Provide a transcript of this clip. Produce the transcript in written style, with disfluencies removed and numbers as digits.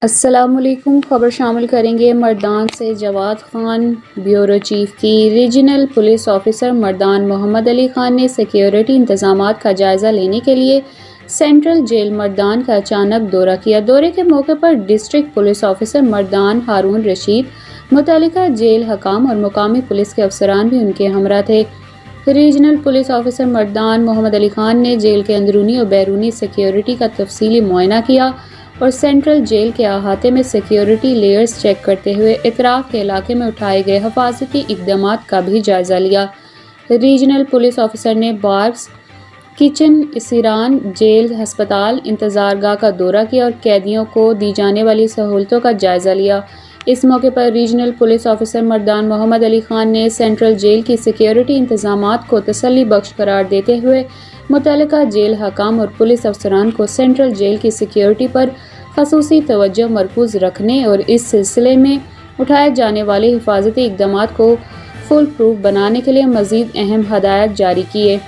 السلام علیکم۔ خبر شامل کریں گے مردان سے جواد خان۔ بیورو چیف کی ریجنل پولیس آفیسر مردان محمد علی خان نے سیکیورٹی انتظامات کا جائزہ لینے کے لیے سینٹرل جیل مردان کا اچانک دورہ کیا۔ دورے کے موقع پر ڈسٹرکٹ پولیس آفیسر مردان ہارون رشید، متعلقہ جیل حکام اور مقامی پولیس کے افسران بھی ان کے ہمراہ تھے۔ ریجنل پولیس آفیسر مردان محمد علی خان نے جیل کے اندرونی اور بیرونی سیکیورٹی کا تفصیلی معائنہ کیا اور سینٹرل جیل کے احاطے میں سیکیورٹی لیئرز چیک کرتے ہوئے اطراف کے علاقے میں اٹھائے گئے حفاظتی اقدامات کا بھی جائزہ لیا۔ ریجنل پولیس آفیسر نے بارکس، کچن، اسیران، جیل، ہسپتال، انتظار گاہ کا دورہ کیا اور قیدیوں کو دی جانے والی سہولتوں کا جائزہ لیا۔ اس موقع پر ریجنل پولیس آفیسر مردان محمد علی خان نے سینٹرل جیل کی سیکیورٹی انتظامات کو تسلی بخش قرار دیتے ہوئے متعلقہ جیل حکام اور پولیس افسران کو سینٹرل جیل کی سیکیورٹی پر خصوصی توجہ مرکوز رکھنے اور اس سلسلے میں اٹھائے جانے والے حفاظتی اقدامات کو فول پروف بنانے کے لیے مزید اہم ہدایات جاری کیے۔